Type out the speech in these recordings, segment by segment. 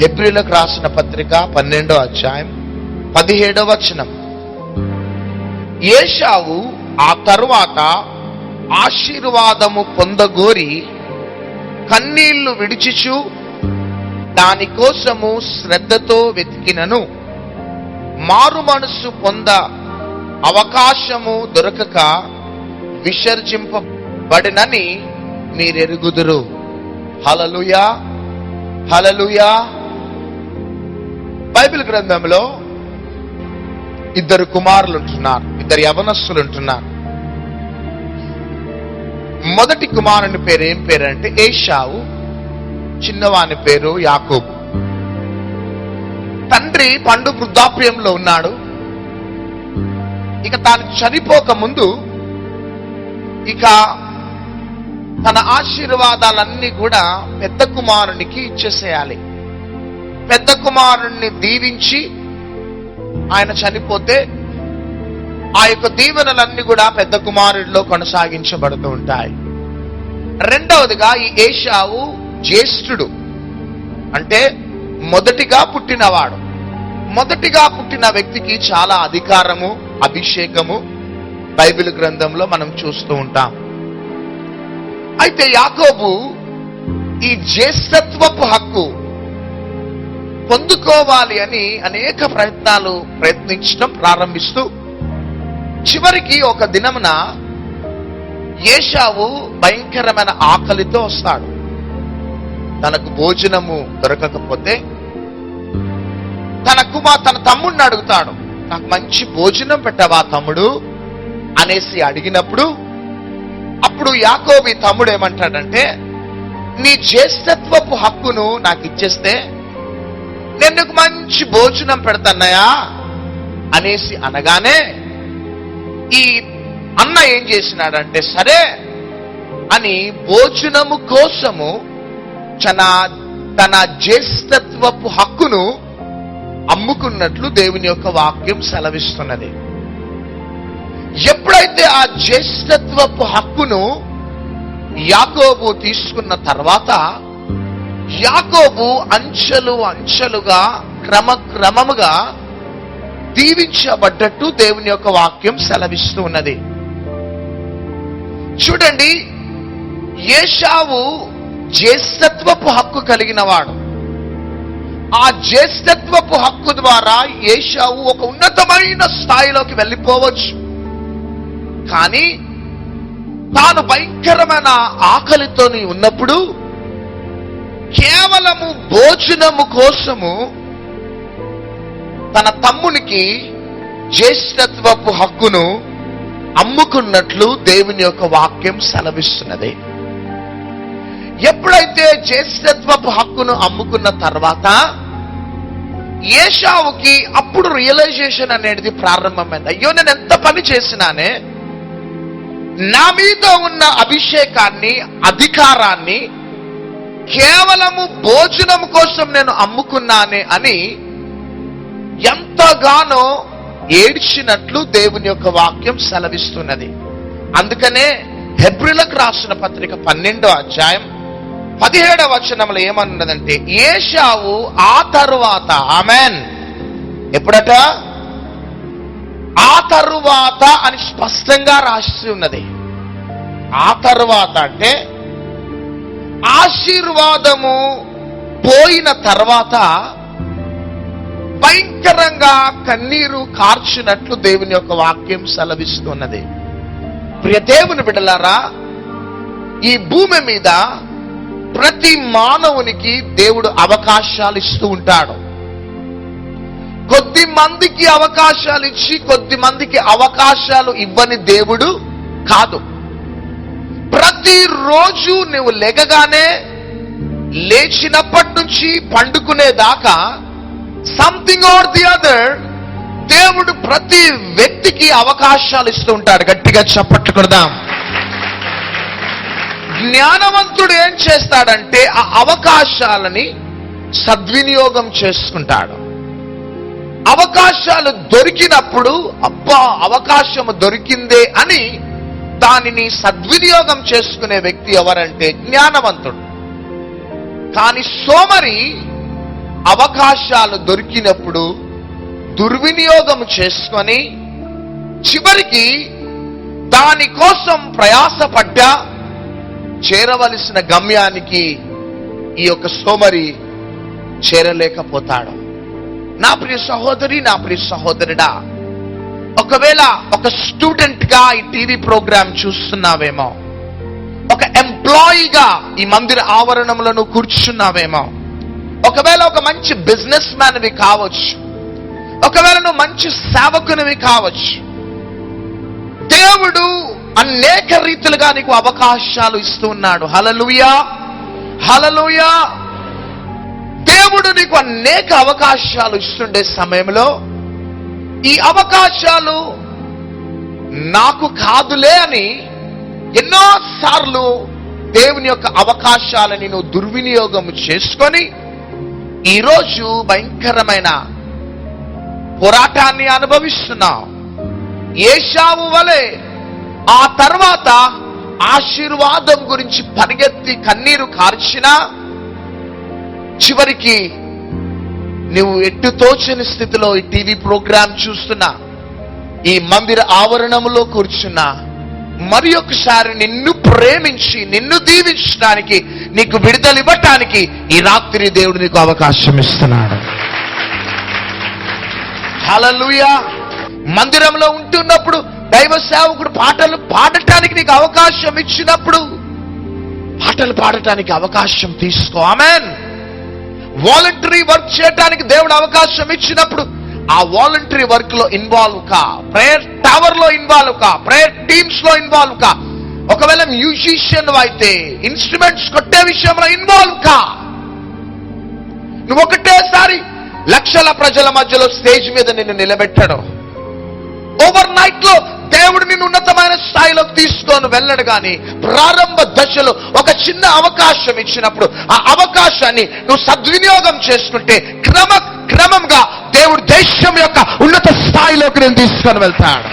హెబ్రీయులకు రాసిన పత్రిక 12వ అధ్యాయం 17వ వచనం. ఏశావు ఆ తరువాత ఆశీర్వాదము పొందగోరి కన్నీళ్లు విడిచిచు దానికోసము శ్రద్ధతో వెతికినను మారు మనసు పొంద అవకాశము దొరకక విసర్జింపబడినని మీరెరుగుదురు. హల్లెలూయా, హల్లెలూయా. బైబిల్ గ్రంథంలో ఇద్దరు కుమారులు ఉంటున్నారు, ఇద్దరు యవనస్తులు ఉంటున్నారు. మొదటి కుమారుని పేరు ఏం పేరు అంటే ఏశావు, చిన్నవాని పేరు యాకోబు. తండ్రి పండు వృద్ధాప్యంలో ఉన్నాడు. ఇక తాను చనిపోక ముందు ఇక తన ఆశీర్వాదాలన్నీ కూడా పెద్ద కుమారునికి ఇచ్చేసేయాలి. పెద్ద కుమారుణ్ణి దీవించి ఆయన చనిపోతే ఆ యొక్క దీవెనలన్నీ కూడా పెద్ద కుమారుడిలో కొనసాగించబడుతూ ఉంటాయి. రెండవదిగా ఈ ఏశావు జ్యేష్ఠుడు, అంటే మొదటిగా పుట్టినవాడు. మొదటిగా పుట్టిన వ్యక్తికి చాలా అధికారము, అభిషేకము బైబిల్ గ్రంథంలో మనం చూస్తూ ఉంటాం. అయితే యాకోబు ఈ జ్యేష్ఠత్వపు హక్కు పొందుకోవాలి అని అనేక ప్రయత్నించడం ప్రారంభిస్తూ చివరికి ఒక దినమున ఏశావు భయంకరమైన ఆకలితో వస్తాడు. తనకు భోజనము దొరకకపోతే తన తమ్ముడిని అడుగుతాడు, నాకు మంచి భోజనం పెట్టవా తమ్ముడు అనేసి అడిగినప్పుడు అప్పుడు యాకోబు తమ్ముడు ఏమంటాడంటే, నీ జ్యేష్ఠత్వపు హక్కును నాకు ఇచ్చేస్తే నేను నీకు మంచి భోజనం పెడతానయా అనేసి అనగానే ఈ అన్న ఏం చేసినాడంటే సరే అని భోజనము కోసము తన జ్యేష్ఠత్వపు హక్కును అమ్ముకున్నట్లు దేవుని యొక్క వాక్యం సెలవిస్తున్నది. ఎప్పుడైతే ఆ జ్యేష్ఠత్వపు హక్కును యాకోబు తీసుకున్న తర్వాత యాకోబు అంచెలుగా క్రమముగా దీవించబడ్డట్టు దేవుని యొక్క వాక్యం సెలవిస్తూ ఉన్నది. చూడండి, ఏశావు జ్యేష్ఠత్వపు హక్కు కలిగిన వాడు. ఆ జ్యేష్ఠత్వపు హక్కు ద్వారా ఏశావు ఒక ఉన్నతమైన స్థాయిలోకి వెళ్ళిపోవచ్చు. కానీ తాను భయంకరమైన ఆకలితోని ఉన్నప్పుడు కేవలము భోజనము కోసము తన తమ్మునికి జ్యేష్ఠత్వపు హక్కును అమ్ముకున్నట్లు దేవుని యొక్క వాక్యం సెలవిస్తున్నది. ఎప్పుడైతే జ్యేష్ఠత్వపు హక్కును అమ్ముకున్న తర్వాత ఏశావుకి అప్పుడు రియలైజేషన్ అనేది ప్రారంభమైంది. అయ్యో, నేను ఎంత పని చేసినానే, నా మీద ఉన్న అభిషేకాన్ని, అధికారాన్ని కేవలము భోజనం కోసం నేను అమ్ముకున్నానే అని ఎంతగానో ఏడ్చినట్లు దేవుని యొక్క వాక్యం సెలవిస్తున్నది. అందుకనే హెబ్రీయులకు రాసిన పత్రిక 12వ అధ్యాయం 17వ వచనంలో ఏమన్నదంటే, ఏశావు ఆ తరువాత, ఆమెన్, ఎప్పుడట ఆ తరువాత అని స్పష్టంగా రాసి ఉన్నది. ఆ తరువాత అంటే ఆశీర్వాదము పోయిన తర్వాత భయంకరంగా కన్నీరు కార్చినట్లు దేవుని యొక్క వాక్యం సెలవిస్తున్నది. ప్రియ దేవుని బిడ్డలారా, ఈ భూమి మీద ప్రతి మానవునికి దేవుడు అవకాశాలు ఇస్తూ ఉంటాడు. కొద్ది మందికి అవకాశాలు ఇచ్చి కొద్ది మందికి అవకాశాలు ఇవ్వని దేవుడు కాదు. ప్రతిరోజు నువ్వు లెగగానే లేచినప్పటి నుంచి పండుకునేదాకా సంథింగ్ ఆర్ ది అదర్ దేవుడు ప్రతి వ్యక్తికి అవకాశాలు ఇస్తూ ఉంటాడు. గట్టిగా చప్పట్లు కొడదాం. జ్ఞానవంతుడు ఏం చేస్తాడంటే ఆ అవకాశాలని సద్వినియోగం చేసుకుంటాడు. అవకాశాలు దొరికినప్పుడు అబ్బా అవకాశం దొరికిందే అని దానిని సద్వినియోగం చేసుకునే వ్యక్తి ఎవరంటే జ్ఞానవంతుడు. కానీ సోమరి అవకాశాలు దొరికినప్పుడు దుర్వినియోగం చేసుకొని చివరికి దానికోసం ప్రయాసపడ్డా చేరవలసిన గమ్యానికి ఈ యొక్క సోమరి చేరలేకపోతాడు. నా ప్రియ సహోదరి, నా ప్రియ సహోదరుడా, ఒకవేళ ఒక స్టూడెంట్ గా ఈ టీవీ ప్రోగ్రాం చూస్తున్నావేమో, ఒక ఎంప్లాయీగా ఈ మందిర ఆవరణంలో నువ్వు కూర్చున్నావేమో, ఒకవేళ ఒక మంచి బిజినెస్ మ్యాన్వి కావచ్చు, ఒకవేళ నువ్వు మంచి సేవకునివి కావచ్చు, దేవుడు అనేక రీతిలుగా నీకు అవకాశాలు ఇస్తూ ఉన్నాడు. హల్లెలూయా, హల్లెలూయా. దేవుడు నీకు అనేక అవకాశాలు ఇస్తుండే సమయంలో ఈ అవకాశాలు నాకు కాదులే అని ఎన్నోసార్లు దేవుని యొక్క అవకాశాలని నువ్వు దుర్వినియోగం చేసుకొని ఈరోజు భయంకరమైన పోరాటాన్ని అనుభవిస్తున్నావు. ఏశావు వలె ఆ తర్వాత ఆశీర్వాదం గురించి పరిగెత్తి కన్నీరు కార్చినా చివరికి నువ్వు ఎట్టు తోచని స్థితిలో ఈ టీవీ ప్రోగ్రాం చూస్తున్నా, ఈ మందిర ఆవరణంలో కూర్చున్నా, మరి ఒకసారి నిన్ను ప్రేమించి నిన్ను దీవించడానికి, నీకు విడుదల ఇవ్వటానికి ఈ రాత్రి దేవుడు నీకు అవకాశం ఇస్తున్నాడు. హల్లెలూయా. మందిరంలో ఉంటున్నప్పుడు దైవ సేవకుడు పాటలు పాడటానికి నీకు అవకాశం ఇచ్చినప్పుడు పాటలు పాడటానికి అవకాశం తీసుకో. ఆమేన్. వాలంటరీ వర్క్ చేయడానికి దేవుడు అవకాశం ఇచ్చినప్పుడు ఆ వాలంటరీ వర్క్ లో ఇన్వాల్వ్ కా, ప్రేయర్ టవర్ లో ఇన్వాల్వ్ కా, ప్రేయర్ టీమ్స్ లో ఇన్వాల్వ్ కా. ఒకవేళ మ్యూజిషియన్ అయితే ఇన్స్ట్రుమెంట్స్ కొట్టే విషయంలో ఇన్వాల్వ్ కా. నువ్వు ఒకటేసారి లక్షల ప్రజల మధ్యలో స్టేజ్ మీద నిన్ను నిలబెట్టడం, ఓవర్ నైట్ లో దేవుడు నిన్ను ఉన్నతమైన స్థాయిలోకి తీసుకొని వెళ్ళడు. కానీ ప్రారంభ దశలో ఒక చిన్న అవకాశం ఇచ్చినప్పుడు ఆ అవకాశాన్ని నువ్వు సద్వినియోగం చేసుకుంటే క్రమంగా దేవుడు దేశం యొక్క ఉన్నత స్థాయిలోకి నేను తీసుకొని వెళ్తాడు.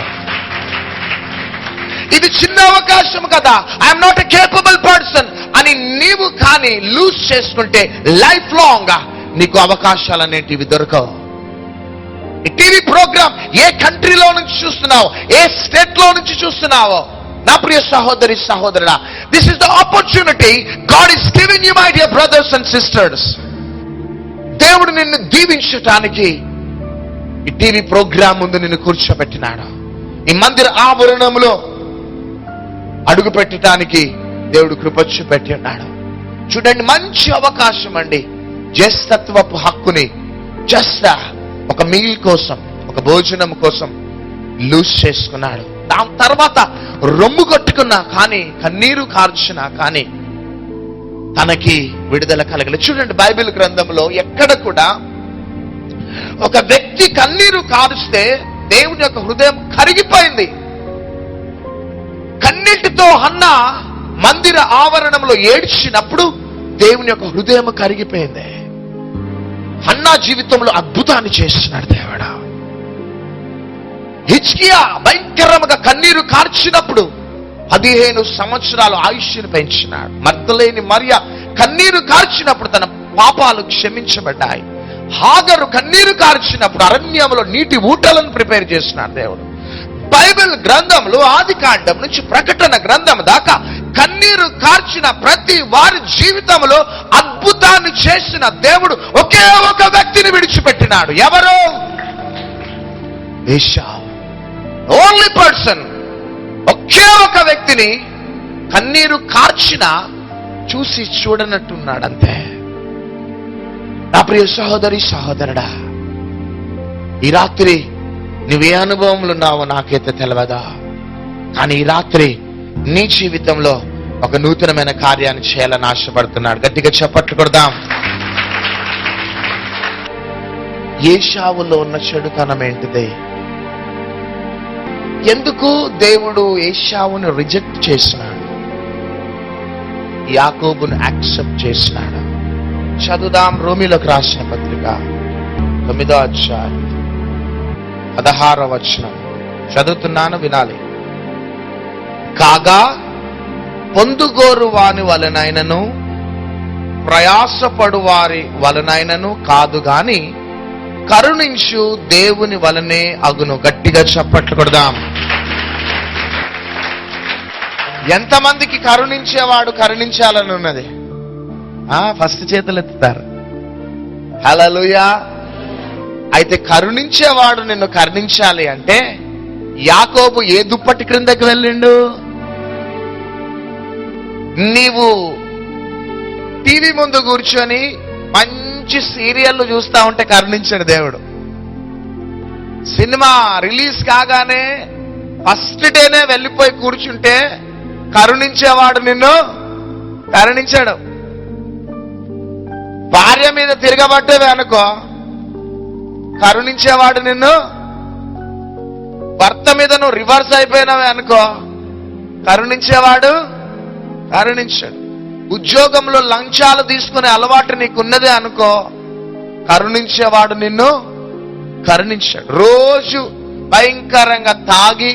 ఇది చిన్న అవకాశం కదా, I'm not a capable person అని నీవు కానీ లూజ్ చేసుకుంటే లైఫ్ లాంగ్ నీకు అవకాశాలు అనేటివి దొరకవు. ఈ టీవీ ప్రోగ్రామ్ ఏ కంట్రీలో నుంచి చూస్తున్నావో, ఏ స్టేట్ లో నుంచి చూస్తున్నావో, నా ప్రియ సహోదరి సహోదరుడా, this is the opportunity God is giving you my dear brothers and sisters. దేవుడు నిన్ను దీవించటానికి ఈ టీవీ ప్రోగ్రామ్ ముందు నిన్ను కూర్చోబెట్టినాడు. ఈ మందిర ఆవరణంలో అడుగు పెట్టడానికి దేవుడు కృపచ్చు పెట్టి ఉన్నాడు. చూడండి, మంచి అవకాశం అండి. జ్యేష్ఠత్వపు హక్కుని జస్ట్ ఒక మీల్ కోసం, ఒక భోజనం కోసం లూజ్ చేసుకున్నాడు. దాని తర్వాత రొమ్ము కొట్టుకున్నా కానీ, కన్నీరు కార్చినా కానీ తనకి విడుదల కలగలేదు. చూడండి, బైబిల్ గ్రంథంలో ఎక్కడ కూడా ఒక వ్యక్తి కన్నీరు కారుస్తే దేవుని యొక్క హృదయం కరిగిపోయింది. కన్నీటితో హన్నా మందిర ఆవరణంలో ఏడ్చినప్పుడు దేవుని యొక్క హృదయం కరిగిపోయింది. హన్నా జీవితంలో అద్భుతాన్ని చేస్తున్నాడు దేవుడు. హిజ్కియా భయంకరంగా కన్నీరు కార్చినప్పుడు 15 సంవత్సరాలు ఆయుష్ను పెంచినాడు. మగ్దలేని మరియ కన్నీరు కార్చినప్పుడు తన పాపాలు క్షమించబడ్డాయి. హాగరు కన్నీరు కార్చినప్పుడు అరణ్యంలో నీటి ఊటలను ప్రిపేర్ చేస్తున్నాడు దేవుడు. బైబిల్ గ్రంథంలో ఆది కాండం నుంచి ప్రకటన గ్రంథం దాకా కన్నీరు కార్చిన ప్రతి వారి జీవితంలో అద్భుతాన్ని చేసిన దేవుడు ఒకే ఒక వ్యక్తిని విడిచిపెట్టినాడు. ఎవరు? ఏశావు. Only person. ఒకే ఒక వ్యక్తిని కన్నీరు కార్చిన చూసి చూడనట్టున్నాడు అంతే. నా ప్రియ సహోదరి సహోదరుడా, ఈ రాత్రి నువ్వే అనుభవంలో ఉన్నావో నాకైతే తెలియదా, కానీ ఈ రాత్రి నీ జీవితంలో ఒక నూతనమైన కార్యాన్ని చేయాలని ఆశపడుతున్నాడు. గట్టిగా చప్పట్లు కొడదాం. ఏశావులో ఉన్న చెడుతనం ఏంటిది? ఎందుకు దేవుడు ఏశావును రిజెక్ట్ చేసినాడు, యాకోబును యాక్సెప్ట్ చేసినాడు? చదువుదాం. రోమీలకు రాసిన పత్రిక 9వ అధ్యాయం 16వ వచనం చదువుతున్నాను, వినాలి. కాగా పొందుగోరు వాని వలనైనను ప్రయాసపడు వారి వలనైనను కాదు గాని కరుణించు దేవుని వలనే అగును. గట్టిగా చప్పట్లు కొడదాం. ఎంతమందికి కరుణించేవాడు కరుణించాలని ఉన్నది? ఫస్ట్ చేతులు ఎత్తుతారు. హల్లెలూయా. అయితే కరుణించేవాడు నిన్ను కరుణించాలి అంటే యాకోబు ఏ దుప్పటి క్రిందకి వెళ్ళిండు? నీవు టీవీ ముందు కూర్చొని మంచి సీరియల్ చూస్తా ఉంటే కరుణించాడు దేవుడు. సినిమా రిలీజ్ కాగానే ఫస్ట్ డేనే వెళ్ళిపోయి కూర్చుంటే కరుణించేవాడు నిన్ను కరుణించాడు. భార్య మీద తిరగబడ్డవే అనుకో, కరుణించేవాడు నిన్ను. భర్త మీద నువ్వు రివర్స్ అయిపోయినావే అనుకో, కరుణించేవాడు కరుణించాడు. ఉద్యోగంలో లంచాలు తీసుకునే అలవాటు నీకున్నదే అనుకో, కరుణించేవాడు నిన్ను కరుణించాడు. రోజు భయంకరంగా తాగి,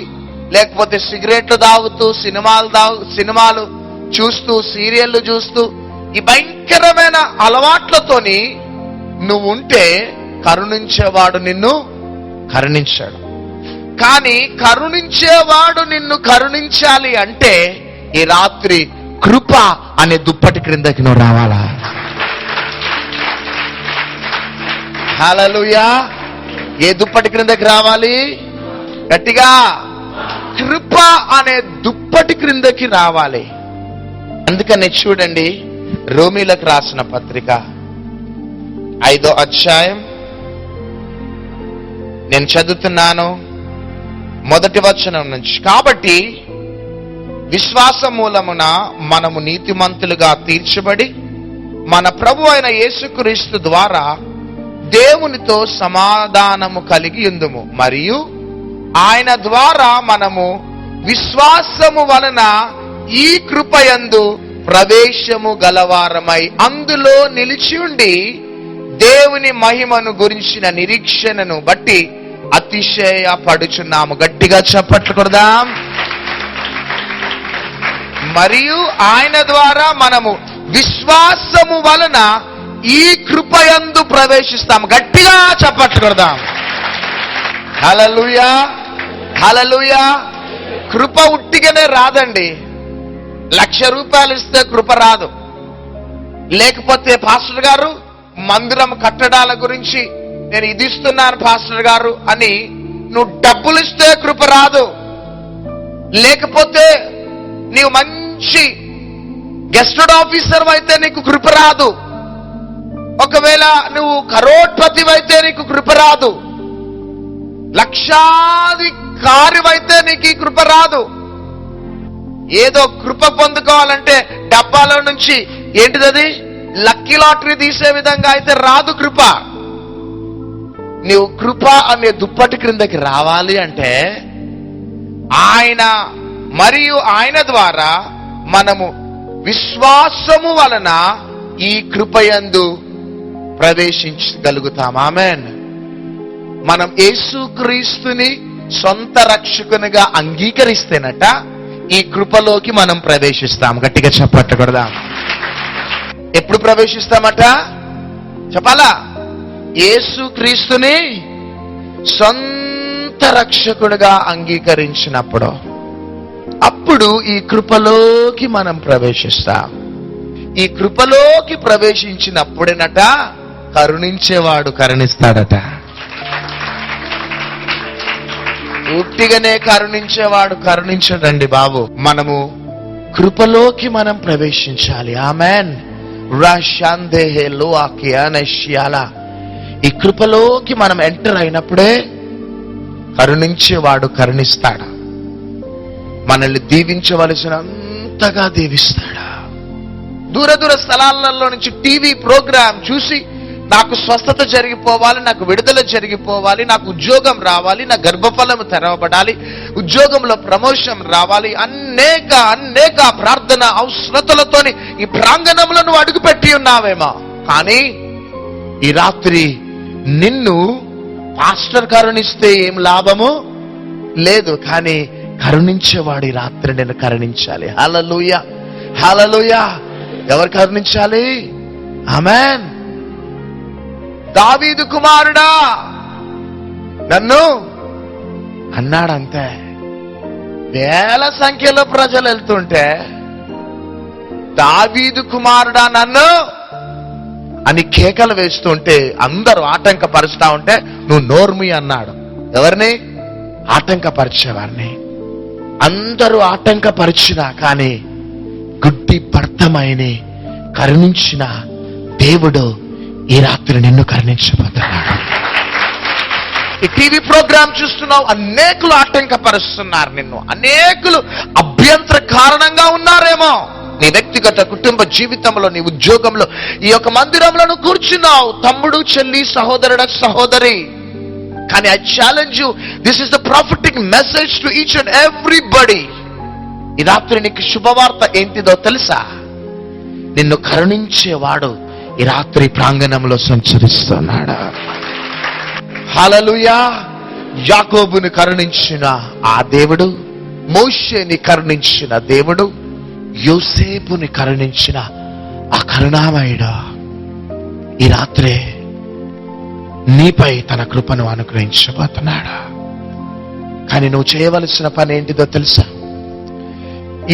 లేకపోతే సిగరెట్లు తాగుతూ, సినిమాలు చూస్తూ, సీరియళ్లు చూస్తూ, ఈ భయంకరమైన అలవాట్లతోని నువ్వు ఉంటే కరుణించేవాడు నిన్ను కరుణించాడు. కానీ కరుణించేవాడు నిన్ను కరుణించాలి అంటే ఈ రాత్రి కృప అనే దుప్పటి క్రిందకి నువ్వు రావాలా? హల్లెలూయా. ఏ దుప్పటి క్రిందకి రావాలి? గట్టిగా, కృప అనే దుప్పటి క్రిందకి రావాలి. అందుకని చూడండి, రోమీలకు రాసిన పత్రిక 5వ అధ్యాయం నేను చదువుతున్నాను, మొదటి వచనం నుంచి. కాబట్టి విశ్వాస మూలమున మనము నీతిమంతులుగా తీర్చబడి మన ప్రభు అయిన యేసుక్రీస్తు ద్వారా దేవునితో సమాధానము కలిగి ఉందుము. మరియు ఆయన ద్వారా మనము విశ్వాసము వలన ఈ కృపయందు ప్రవేశము గలవారమై అందులో నిలిచి ఉండి దేవుని మహిమను గురించిన నిరీక్షణను బట్టి అతిశయపడుచున్నాము. గట్టిగా చప్పట్లు కొడదాం. మరియు ఆయన ద్వారా మనము విశ్వాసము వలన ఈ కృపయందు ప్రవేశిస్తాము. గట్టిగా చప్పట్లు కొడదాం. హల్లెలూయా, హల్లెలూయా. కృప ఉట్టిగానే రాదండి. 1,00,000 రూపాయలు ఇస్తే కృప రాదు. లేకపోతే పాస్టర్ గారు మందిరం కట్టడాల గురించి నేను ఇది ఇస్తున్నాను పాస్టర్ గారు అని నువ్వు డబ్బులు ఇస్తే కృప రాదు. లేకపోతే నీవు మంచి గెస్టెడ్ ఆఫీసర్ అయితే నీకు కృప రాదు. ఒకవేళ నువ్వు కరోడ్పతి అయితే నీకు కృప రాదు. లక్షాధికారివైతే నీకు ఈ కృప రాదు. ఏదో కృప పొందుకోవాలంటే డబ్బాలో నుంచి ఏంటిది లక్కీ లాటరీ తీసే విధంగా అయితే రాదు కృప. నీవు కృప అనే దుప్పటి క్రిందకి రావాలి అంటే ఆయన మరియు ఆయన ద్వారా మనము విశ్వాసము వలన ఈ కృపయందు ప్రవేశించగలుగుతాం. ఆమేన్. మనం యేసుక్రీస్తుని సొంత రక్షకునిగా అంగీకరిస్తేనట ఈ కృపలోకి మనం ప్రవేశిస్తాం. గట్టిగా చప్పట్లు కొడదాం. ఎప్పుడు ప్రవేశిస్తామట చెప్పాలా? యేసుక్రీస్తుని సొంత రక్షకుడిగా అంగీకరించినప్పుడు, అప్పుడు ఈ కృపలోకి మనం ప్రవేశిస్తాం. ఈ కృపలోకి ప్రవేశించినప్పుడేనట కరుణించేవాడు కరుణిస్తాడట. ఉట్టిగానే కరుణించేవాడు కరుణించడండి బాబు. మనము కృపలోకి మనం ప్రవేశించాలి. ఆమేన్. ఈ కృపలోకి మనం ఎంటర్ అయినప్పుడే కరుణించేవాడు కరుణిస్తాడు. మనల్ని దీవించవలసినంతగా దీవిస్తాడు. దూర దూర స్థలాలలో నుంచి టీవీ ప్రోగ్రాం చూసి నాకు స్వస్థత జరిగిపోవాలి, నాకు విడుదల జరిగిపోవాలి, నాకు ఉద్యోగం రావాలి, నా గర్భఫలం తెరవబడాలి, ఉద్యోగంలో ప్రమోషన్ రావాలి, అనేక ప్రార్థన అవసరతలతోని ఈ ప్రాంగణంలో నువ్వు అడుగుపెట్టి ఉన్నావేమో. కానీ ఈ రాత్రి నిన్ను పాస్టర్ కరుణిస్తే ఏం లాభము లేదు, కానీ కరుణించేవాడు ఈ రాత్రి నేను కరుణించాలి. హల్లెలూయా, హల్లెలూయా. ఎవరు కరుణించాలి? ఆమేన్. దావీదు కుమారుడా నన్ను అన్నాడంతే. వేల సంఖ్యలో ప్రజలు వెళ్తుంటే దావీదు కుమారుడా నన్ను అని కేకలు వేస్తుంటే అందరూ ఆటంకపరుస్తా ఉంటే నువ్వు నోర్మి అన్నాడు. ఎవరిని? ఆటంకపరిచేవారిని. అందరూ ఆటంకపరిచినా కానీ గుడ్డి భర్తమైని కరుణించిన దేవుడు ఈ రాత్రి నిన్ను కరుణించబోతున్నాడు. ఈ టీవీ ప్రోగ్రాం చూస్తున్నావు, అనేకులు ఆటంకపరుస్తున్నారు నిన్ను, అనేకులు అభ్యంతర కారణంగా ఉన్నారేమో. నీ వ్యక్తిగత కుటుంబ జీవితంలో, నీ ఉద్యోగంలో, ఈ యొక్క మందిరంలో నువ్వు కూర్చున్నావు, తమ్ముడు, చెల్లి, సహోదరుడు, సహోదరి. కానీ I challenge you, this is the prophetic message to each and everybody. ఈ రాత్రి నీకు శుభవార్త ఏంటిదో తెలుసా? నిన్ను కరుణించేవాడు ఈ రాత్రి ప్రాంగణంలో సంచరిస్తున్నాడు. హల్లెలూయా. యాకోబుని కరుణించిన ఆ దేవుడు, మోషేని కరుణించిన దేవుడు, యోసేపుని కరుణించిన ఆ కరుణామయుడు ఈ రాత్రి నీపై తన కృపను అనుగ్రహించబోతున్నాడు. కానీ నువ్వు చేయవలసిన పని ఏంటిదో తెలుసా?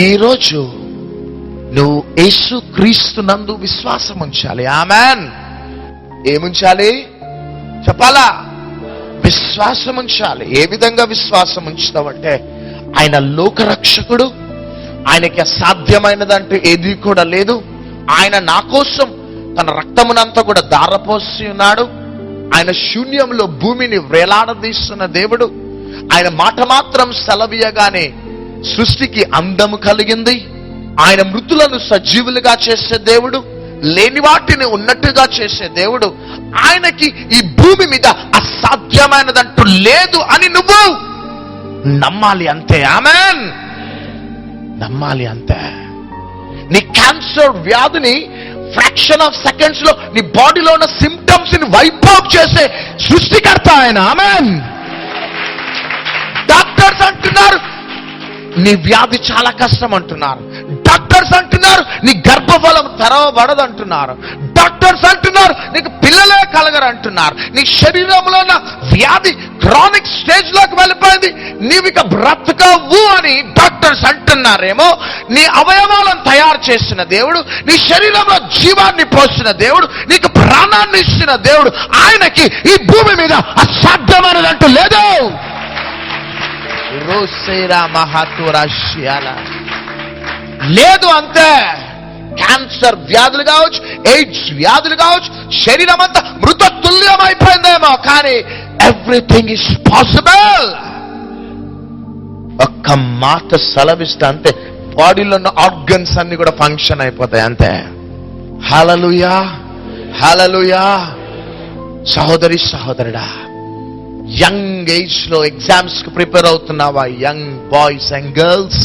ఈరోజు నువ్వు యేసు క్రీస్తు నందు విశ్వాసం ఉంచాలి. ఆమేన్. ఏముంచాలి చెప్పాలా? విశ్వాసం ఉంచాలి. ఏ విధంగా విశ్వాసం ఉంచుతావంటే, ఆయన లోకరక్షకుడు, ఆయనకి అసాధ్యమైనదంటూ ఏది కూడా లేదు. ఆయన నా కోసం తన రక్తమునంతా కూడా ధారపోసి ఉన్నాడు. ఆయన శూన్యంలో భూమిని వేలాడదీస్తున్న దేవుడు. ఆయన మాట మాత్రం సెలవీయగానే సృష్టికి అందము కలిగింది. ఆయన మృతులను సజీవులుగా చేసే దేవుడు, లేని వాటిని ఉన్నట్టుగా చేసే దేవుడు. ఆయనకి ఈ భూమి మీద అసాధ్యమైనదంటూ లేదు అని నువ్వు నమ్మాలి అంతే. ఆమేన్. నమ్మాలి అంతే. నీ క్యాన్సర్ వ్యాధిని ఫ్రాక్షన్ ఆఫ్ సెకండ్స్ లో నీ బాడీలో ఉన్న సిమ్టమ్స్ ని వైప్ అవుట్ చేసే సృష్టికర్త ఆయన. ఆమేన్. డాక్టర్స్ అంటున్నారు నీ వ్యాధి చాలా కష్టం అంటున్నారు. డాక్టర్స్ అంటున్నారు నీ గర్భఫలం తెరవబడదు అంటున్నారు. డాక్టర్స్ అంటున్నారు నీకు పిల్లలే కలగరు అంటున్నారు. నీ శరీరంలో ఉన్న వ్యాధి క్రానిక్ స్టేజ్ లోకి వెళ్ళిపోయింది, నీవిక బ్రతకవు అని డాక్టర్స్ అంటున్నారేమో. నీ అవయవాలను తయారు చేసిన దేవుడు, నీ శరీరంలో జీవాన్ని పోసిన దేవుడు, నీకు ప్రాణాన్ని ఇచ్చిన దేవుడు, ఆయనకి ఈ భూమి మీద అసాధ్యమైనదంటూ లేదు. లేదు అంతే. క్యాన్సర్ వ్యాధులు కావచ్చు, ఎయిడ్స్ వ్యాధులు కావచ్చు, శరీరం అంతా మృత తుల్యమైపోయిందేమో, కానీ ఎవ్రీథింగ్ ఇస్ పాసిబుల్. ఒక్క మాట సెలవిస్తే అంతే, బాడీలో ఉన్న ఆర్గన్స్ అన్ని కూడా ఫంక్షన్ అయిపోతాయి అంతే. హల్లెలూయా, హల్లెలూయా. సహోదరి, సహోదరుడా, యంగ్ ఏజ్ లో ఎగ్జామ్స్ కి ప్రిపేర్ అవుతున్నావా? Young boys and girls,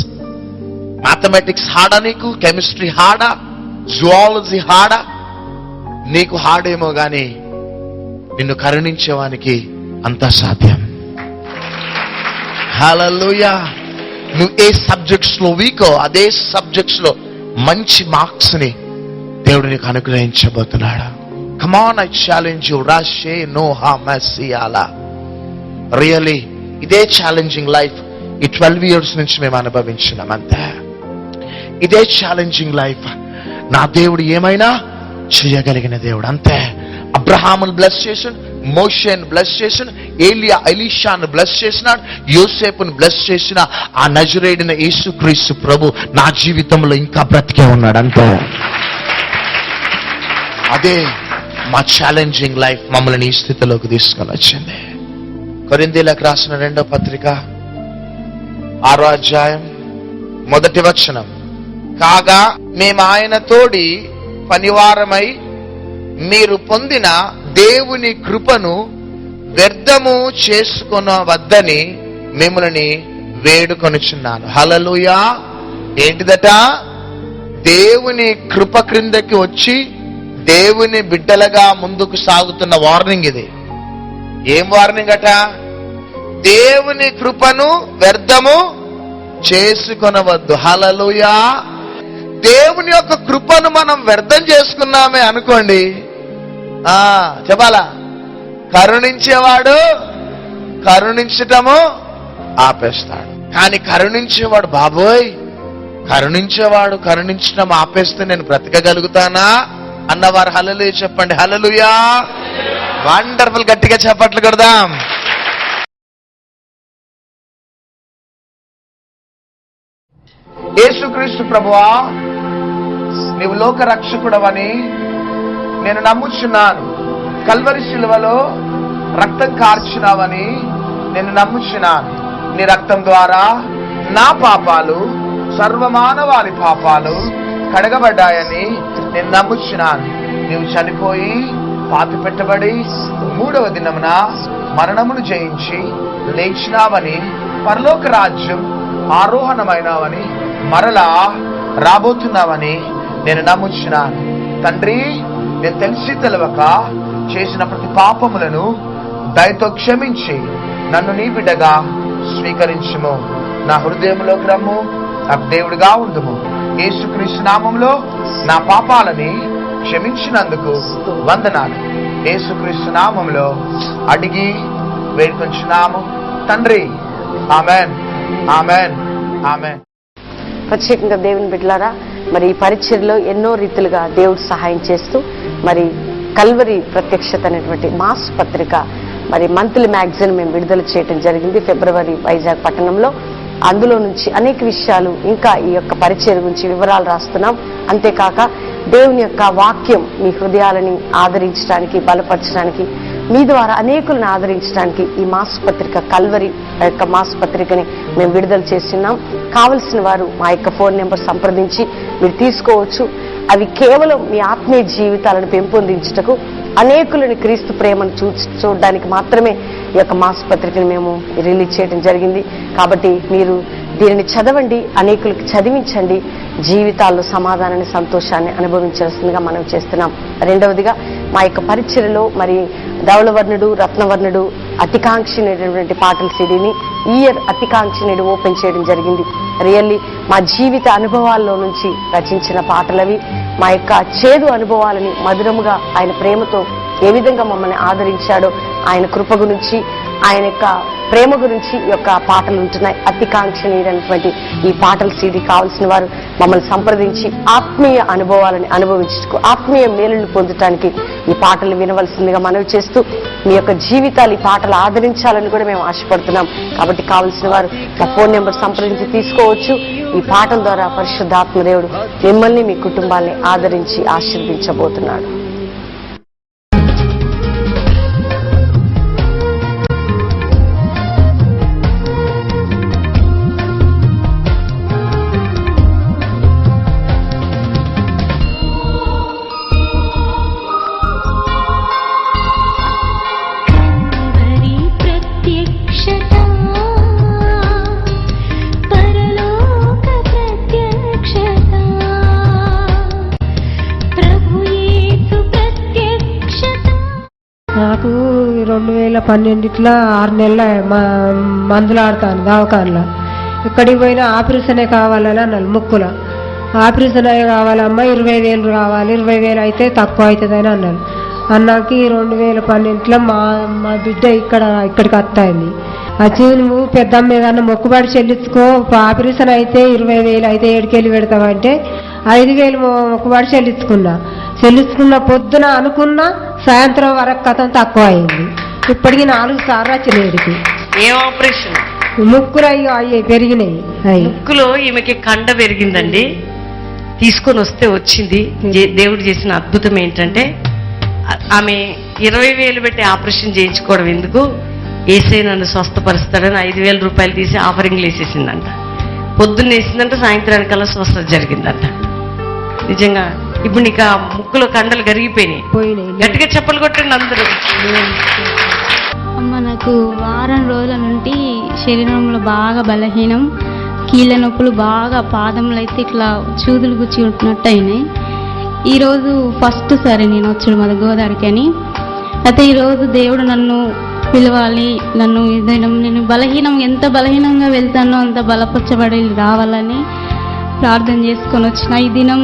mathematics హార్డా నీకు? కెమిస్ట్రీ హార్డా? జువాలజీ హార్డా? నీకు హార్డేమో గాని నిన్ను కరుణించేవానికి అంతా సాధ్యం. హల్లెలూయా. నువ్వు ఏ సబ్జెక్ట్స్ లో వీకో అదే సబ్జెక్ట్స్ లో మంచి మార్క్స్ ని దేవుడు నీకు అనుగ్రహించబోతున్నాడు. Come on, I challenge you. రాషే నోహా మెస్సియాలా. రియలీ ఇదే ఛాలెంజింగ్ లైఫ్ ఈ 12 years నుంచి మేము అనుభవించినాం అంతే. ఇదే ఛాలెంజింగ్ లైఫ్. నా దేవుడు ఏమైనా చేయగలిగిన దేవుడు అంతే. అబ్రహామును బ్లెస్ చేసాడు, మోషేను బ్లెస్ చేసాడు, ఎలీషాను బ్లెస్ చేసినాడు, యోసేపును బ్లెస్ చేసిన ఆ నజరేయుడైన యేసుక్రీస్తు ప్రభు నా జీవితంలో ఇంకా బ్రతికే ఉన్నాడు అంతే. అదే మా ఛాలెంజింగ్ లైఫ్ మమ్మల్ని ఈ స్థితిలోకి తీసుకొని వచ్చింది. కొరింథీయులకు రాసిన 2వ పత్రిక 6వ అధ్యాయం 1వ వచనం. కాగా మేము ఆయన తోడి పనివారమై మీరు పొందిన దేవుని కృపను వ్యర్థము చేసుకొనవద్దని మిమ్మల్ని వేడుకొనుచున్నాను. హల్లెలూయా. ఏంటిదట? దేవుని కృప క్రిందకి వచ్చి దేవుని బిడ్డలుగా ముందుకు సాగుతున్న వార్నింగ్ ఇది. ఏం వార్నింగ్ అట? దేవుని కృపను వ్యర్థము చేసుకొనవద్దు. హల్లెలూయా. దేవుని యొక్క కృపను మనం వ్యర్థం చేసుకున్నామే అనుకోండి, చెప్పాలా, కరుణించేవాడు కరుణించటము ఆపేస్తాడు. కానీ కరుణించేవాడు, బాబోయ్ కరుణించేవాడు కరుణించడం ఆపేస్తే నేను బ్రతకగలుగుతానా అన్నవారు హల్లెలూయా చెప్పండి. హల్లెలూయా. వండర్ఫుల్. గట్టిగా చప్పట్లు కొడదాం. యేసుక్రీస్తు ప్రభువా, నీవు లోక రక్షకుడవని నేను నమ్ముచున్నాను. కల్వరి శిలువలో రక్తం కార్చినావని నేను నమ్ముచున్నాను. నీ రక్తం ద్వారా నా పాపాలు, సర్వమానవాళి పాపాలు కడగబడ్డాయని నేను నమ్ముచున్నాను. నీవు చనిపోయి పాతి పెట్టబడి 3వ దినమున మరణమును జయించి లేచినావని, పరలోక రాజ్యం ఆరోహణమైనావని, మరలా రాబోతున్నావని నేను నమ్ముచున్నాను. తండ్రి, నేను తెలిసి తెలవక చేసిన ప్రతి పాపములను దయతో క్షమించి నన్ను నీ బిడ్డగా స్వీకరించుము. నా హృదయంలోకి రమ్ము, నాకు దేవుడిగా ఉండుము. యేసుక్రీస్తు నామములో నా పాపాలని క్షమించినందుకు వందనాలు. యేసుక్రీస్తు నామములో అడిగి వేడుకొంచున్నాము తండ్రి. Amen, amen, amen. ప్రత్యేకంగా దేవుని బిడ్డలారా, మరి ఈ పరిచర్యలో ఎన్నో రీతిలుగా దేవుడు సహాయం చేస్తూ మరి కల్వరి ప్రత్యక్షత అనేటువంటి మాస్ పత్రిక, మరి మంత్లీ మ్యాగజైన్ మేము విడుదల చేయడం జరిగింది ఫిబ్రవరి వైజాగ్ పట్టణంలో. అందులో నుంచి అనేక విషయాలు, ఇంకా ఈ యొక్క పరిచర్య గురించి వివరాలు రాస్తున్నాం. అంతేకాక దేవుని యొక్క వాక్యం మీ హృదయాలని ఆదరించడానికి, బలపరచడానికి, మీ ద్వారా అనేకులను ఆదరించడానికి ఈ మాస్ పత్రిక, కల్వరి యొక్క మాస్ పత్రికని మేము విడుదల చేస్తున్నాం. కావలసిన వారు మా యొక్క ఫోన్ నెంబర్ సంప్రదించి మీరు తీసుకోవచ్చు. అవి కేవలం మీ ఆత్మీయ జీవితాలను పెంపొందించుటకు, అనేకులను క్రీస్తు ప్రేమను చూడడానికి మాత్రమే ఈ యొక్క మాస్ పత్రికను మేము రిలీజ్ చేయడం జరిగింది. కాబట్టి మీరు దీనిని చదవండి, అనేకులకు చదివించండి, జీవితాల్లో సమాధానాన్ని, సంతోషాన్ని అనుభవించాల్సిందిగా మనం చేస్తున్నాం. రెండవదిగా మా యొక్క పరిచర్యలో మరి ధవళవర్ణుడు, రత్నవర్ణుడు, అతికాంక్షినటువంటి పాటల సిడీని ఈ ఇయర్ అతికాంక్షినుడు ఓపెన్ చేయడం జరిగింది. రియల్లీ మా జీవిత అనుభవాల్లో నుంచి రచించిన పాటలవి. మా యొక్క చేదు అనుభవాలని మధురముగా ఆయన ప్రేమతో ఏ విధంగా మమ్మల్ని ఆదరించాడో, ఆయన కృప గురించి, ఆయన యొక్క ప్రేమ గురించి ఈ యొక్క పాటలు ఉంటున్నాయి. అతికాంక్షనీయమైనటువంటి ఈ పాటల సీడీ కావాల్సిన వారు మమ్మల్ని సంప్రదించి ఆత్మీయ అనుభవాలని అనుభవించుటకు, ఆత్మీయ మేలును పొందటానికి ఈ పాటలు వినవలసిందిగా మనవి చేస్తూ, మీ యొక్క జీవితాలు ఈ పాటలు ఆదరించాలని కూడా మేము ఆశపడుతున్నాం. కాబట్టి కావలసిన వారు మా ఫోన్ నెంబర్ సంప్రదించి తీసుకోవచ్చు. ఈ పాటల ద్వారా పరిశుద్ధాత్మ దేవుడు మిమ్మల్ని, మీ కుటుంబాన్ని ఆదరించి ఆశీర్వదించబోతున్నాడు. నాకు 2012 6 నెలల మందులు ఆడతాను దవాఖానలో. ఎక్కడికి పోయినా ఆపరేషనే కావాలని అన్నారు. ముక్కుల ఆపరేషన్ అయ్యే కావాలమ్మా, 20,000 కావాలి, 20,000 అయితే తక్కువ అవుతుందని అన్నారు. అన్నాక 2012 మా బిడ్డ ఇక్కడికి వస్తాయింది. వచ్చి నువ్వు పెద్దమ్మ ఏదన్నా మొక్కుబడి చెల్లించుకో, ఆపరేషన్ అయితే 20,000 అయితే ఏడుకెళ్ళి పెడతామంటే 5,000 మొక్కుబడి చెల్లించుకున్న పొద్దున అనుకున్నా సాయంత్రం వరకు కథం తక్కువ అయింది. ఇప్పటికి 4 సార్లు వచ్చినాయికి. ఏం ఆపరేషన్? ముక్కులు అయ్యి పెరిగినాయి. ముక్కులో ఈమెకి కండ పెరిగిందండి. తీసుకొని వస్తే వచ్చింది. దేవుడు చేసిన అద్భుతం ఏంటంటే, ఆమె 20,000 పెట్టి ఆపరేషన్ చేయించుకోవడం ఎందుకు, ఏసై నన్ను స్వస్థపరుస్తాడని 5,000 రూపాయలు తీసి ఆఫరింగ్లు వేసేసిందంట. పొద్దున్న వేసిందంట, సాయంత్రానికల్లా స్వస్థత జరిగిందంట. నిజంగా ఇప్పుడు నీకు ఆ ముక్కులో కండలు కరిగిపోయినాయి. గట్టిగా చెప్పలు కొట్టండి అందరూ. అమ్మ, నాకు వారం రోజుల నుండి శరీరంలో బాగా బలహీనం, కీళ్ళ నొప్పులు బాగా, పాదములు అయితే ఇట్లా చూదులు గుచ్చి ఉంటున్నట్టు అయినాయి. ఈరోజు ఫస్ట్ సారి నేను వచ్చాడు మన గోదావరికి అని. అయితే ఈరోజు దేవుడు నన్ను పిలవాలి, నేను బలహీనం, ఎంత బలహీనంగా వెళ్తానో అంత బలపరచబడి రావాలని ప్రార్థన చేసుకొని వచ్చిన. ఈ దినం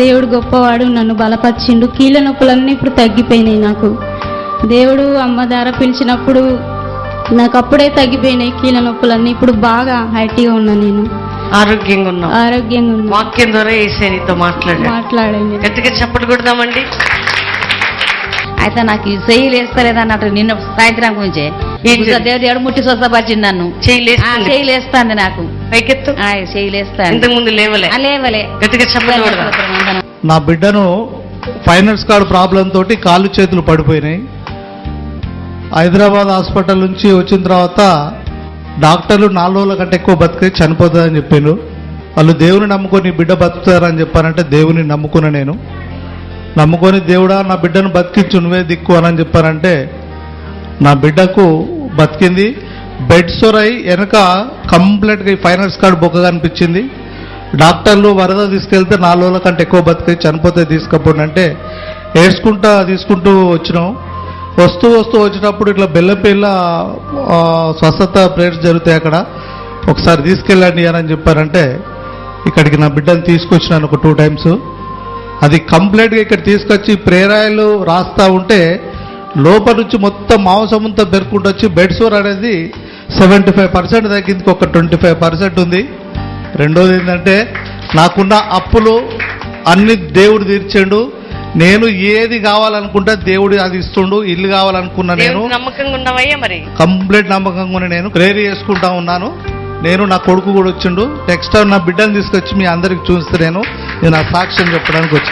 దేవుడు గొప్పవాడు, నన్ను బలపరిచిండు. కీళ్ళ నొప్పులన్నీ ఇప్పుడు తగ్గిపోయినాయి నాకు. దేవుడు అమ్మ ద్వారా పిలిచినప్పుడు నాకు అప్పుడే తగ్గిపోయినాయి కీళ్ళ నొప్పులన్నీ. ఇప్పుడు బాగా హ్యాపీగా ఉన్నా, నేను ఆరోగ్యంగా ఉన్నాం. ఆరోగ్యంగా ఉన్నా. వాక్యం ద్వారా యేసయ్య నీతో మాట్లాడండి. గట్టిగా చప్పట్లు కొడదామండి. అయితే నాకు ఈ చెయ్యి లేస్తలేదన్నట్టు నిన్న సాయంత్రం గురించే దేవుడు ముట్టి స్వస్థపరిచింది నన్ను. చెయ్యి లేస్తాంది నాకు. పైకెత్తు. చెయ్యి లేస్తాను. ఇంతకు ముందు లేవలే. లేవలే. గట్టిగా చప్పట్లు కొడదాం. నా బిడ్డను ఫైనాన్స్ కార్డు ప్రాబ్లం తోటి కాళ్ళు చేతులు పడిపోయినాయి. హైదరాబాద్ హాస్పిటల్ నుంచి వచ్చిన తర్వాత డాక్టర్లు 4 రోజుల కంటే ఎక్కువ బతికే చనిపోతుందని చెప్పారు. వాళ్ళు దేవుని నమ్ముకొని బిడ్డ బతుకుతారని చెప్పారంటే దేవుని నమ్ముకున్నా. నేను నమ్ముకొని దేవుడా నా బిడ్డను బతికించు, నువ్వే దిక్కు అని చెప్పారంటే నా బిడ్డకు బతికింది. బెడ్ సోర్ అయి వెనక కంప్లీట్గా ఈ ఫైనాన్స్ కార్డు బొక్కగా అనిపించింది. డాక్టర్లు వరద తీసుకెళ్తే 4 రోజుల కంటే ఎక్కువ బతికి చనిపోతే తీసుకపోండి అంటే తీసుకుంటూ వచ్చినాం. వస్తూ వచ్చేటప్పుడు ఇట్లా బెల్లపిల్ల స్వస్థత ప్రేయర్స్ జరుగుతాయి, అక్కడ ఒకసారి తీసుకెళ్ళండి అని చెప్పారంటే ఇక్కడికి నా బిడ్డను తీసుకొచ్చినాను ఒక 2 టైమ్స్. అది కంప్లీట్గా ఇక్కడ తీసుకొచ్చి ప్రేరాయలు రాస్తా ఉంటే లోపల నుంచి మొత్తం మాంసమంతా బెరుకుంటూ వచ్చి బెడ్ సోర్ అనేది 75% తగ్గింది, ఒక 25% ఉంది. రెండోది ఏంటంటే నాకున్న అప్పులు అన్ని దేవుడు తీర్చాడు. నేను ఏది కావాలనుకుంటా దేవుడు అది ఇస్తుండు. ఇల్లు కావాలనుకున్నా నేను నమ్మకంగా ఉన్నావయ్యా. మరి కంప్లీట్ నమ్మకంగా నేను ప్రేయర్ చేసుకుంటా ఉన్నాను. నేను నా కొడుకు కూడా వచ్చిండు. నెక్స్ట్ టైం నా బిడ్డను తీసుకొచ్చి మీ అందరికి చూస్తే నేను నా సాక్ష్యం చెప్పడానికి వచ్చి